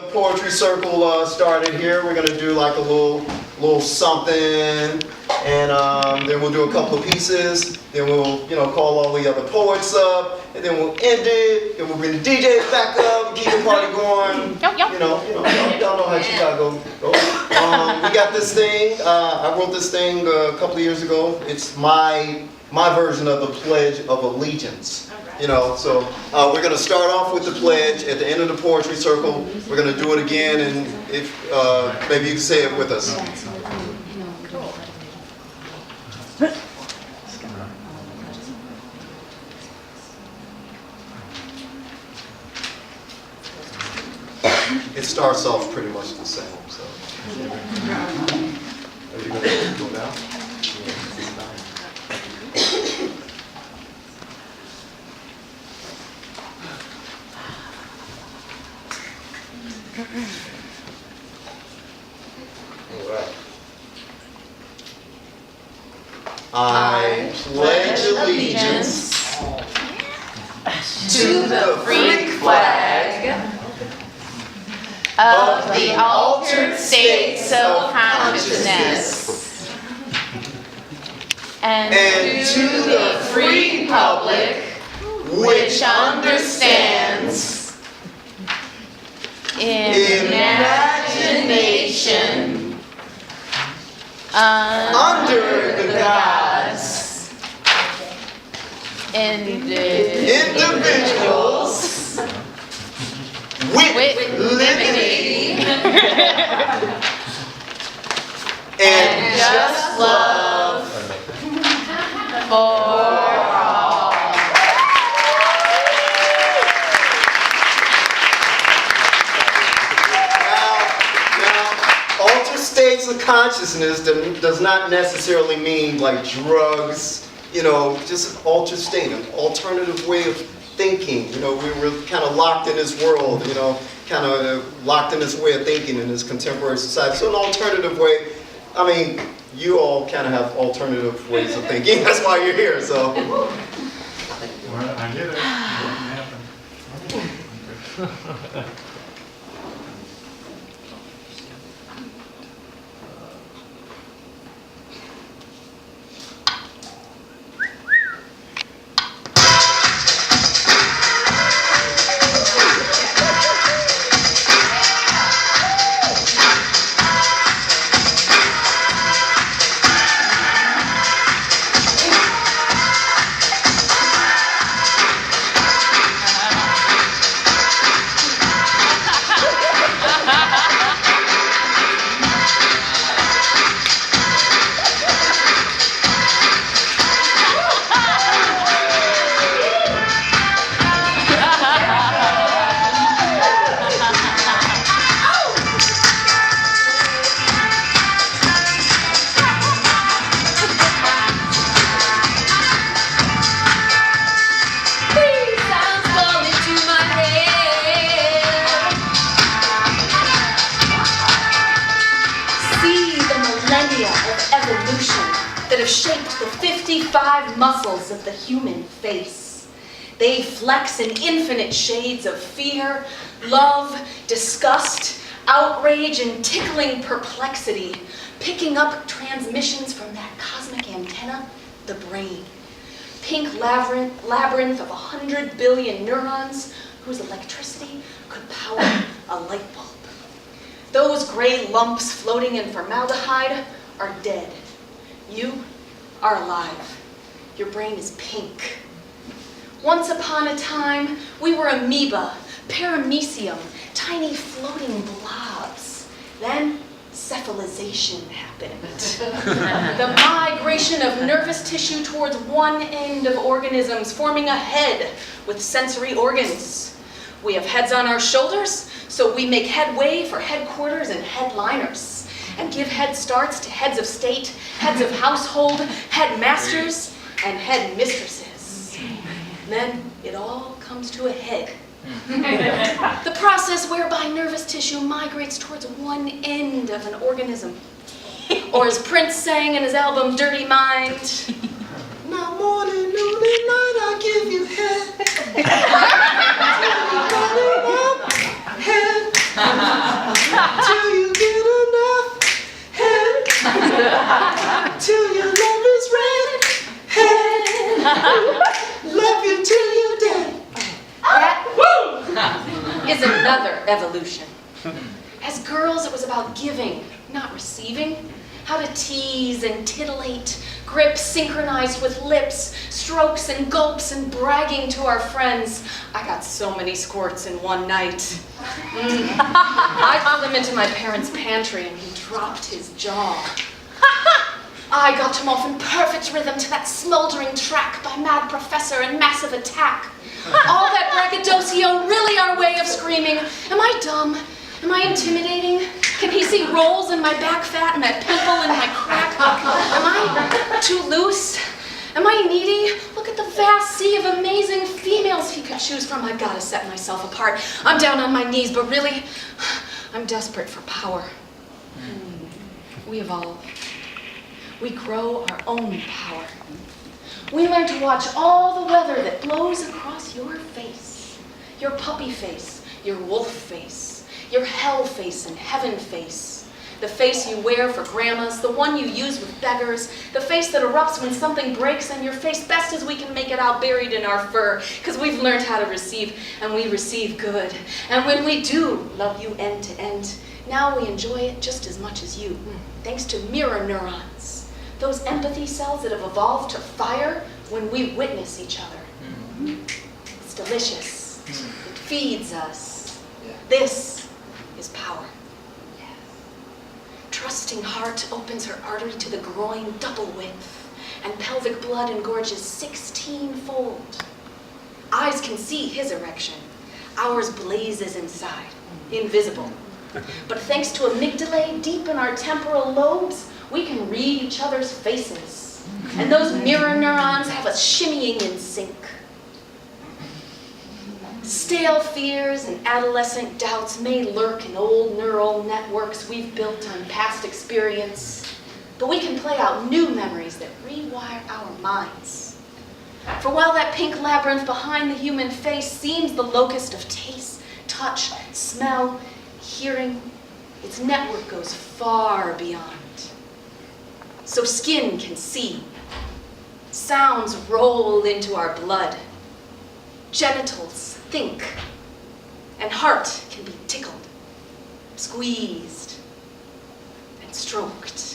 The poetry circle started here. We're gonna do like a little something, and then we'll do a couple of pieces. Then we'll, call all the other poets up, and then we'll end it. Then we'll bring the DJs back up, keep the party going. Y'all know how Chicago goes. We got this thing. I wrote this thing a couple of years ago. It's my version of the Pledge of Allegiance. So we're going to start off with the pledge at the end of the poetry circle. We're going to do it again, and if maybe you can say it with us. It starts off pretty much the same. So, are you going to go now? I pledge allegiance to the free flag of the altered states of consciousness and to the free republic which understands imagination under the gods, individuals with liberty and just love for all. Altered states of consciousness does not necessarily mean like drugs, just an altered state, an alternative way of thinking. We're kind of locked in this world, kind of locked in this way of thinking in this contemporary society. So an alternative way, you all kind of have alternative ways of thinking. That's why you're here, so. Well, I get it. It didn't happen. That have shaped the 55 muscles of the human face. They flex in infinite shades of fear, love, disgust, outrage, and tickling perplexity, picking up transmissions from that cosmic antenna, the brain. Pink labyrinth of 100 billion neurons whose electricity could power a light bulb. Those gray lumps floating in formaldehyde are dead. You are alive. Your brain is pink. Once upon a time, we were amoeba, paramecium, tiny floating blobs. Then, cephalization happened. The migration of nervous tissue towards one end of organisms, forming a head with sensory organs. We have heads on our shoulders, so we make headway for headquarters and headliners, and give head starts to heads of state, heads of household, headmasters, and headmistresses. Then it all comes to a head. The process whereby nervous tissue migrates towards one end of an organism. Or as Prince sang in his album Dirty Mind, "Now morning, noon, and night I give you head. Head. evolution. As girls, it was about giving, not receiving. How to tease and titillate, grips synchronized with lips, strokes and gulps and bragging to our friends. I got so many squirts in one night. I threw them into my parents' pantry and he dropped his jaw. I got him off in perfect rhythm to that smoldering track by Mad Professor and Massive Attack. All that braggadocio, really our way of screaming. Am I dumb? Am I intimidating? Can he see rolls in my back fat and that pimple in my crack? Am I too loose? Am I needy? Look at the vast sea of amazing females he could choose from. I've got to set myself apart. I'm down on my knees, but really, I'm desperate for power. We evolve. We grow our own power. We learn to watch all the weather that blows across your face. Your puppy face, your wolf face, your hell face and heaven face. The face you wear for grandmas, the one you use with beggars, the face that erupts when something breaks, and your face best as we can make it out buried in our fur, because we've learned how to receive, and we receive good. And when we do love you end to end, now we enjoy it just as much as you, thanks to mirror neurons, those empathy cells that have evolved to fire when we witness each other. It's delicious. It feeds us. This is power. Trusting heart opens her artery to the groin double width, and pelvic blood engorges 16-fold. Eyes can see his erection. Ours blazes inside, invisible. But thanks to amygdalae deep in our temporal lobes, we can read each other's faces. And those mirror neurons have us shimmying in sync. Stale fears and adolescent doubts may lurk in old neural networks we've built on past experience, but we can play out new memories that rewire our minds. For while that pink labyrinth behind the human face seems the locust of taste, touch, smell, hearing, its network goes far beyond. So skin can see, sounds roll into our blood, genitals think, and heart can be tickled, squeezed, and stroked.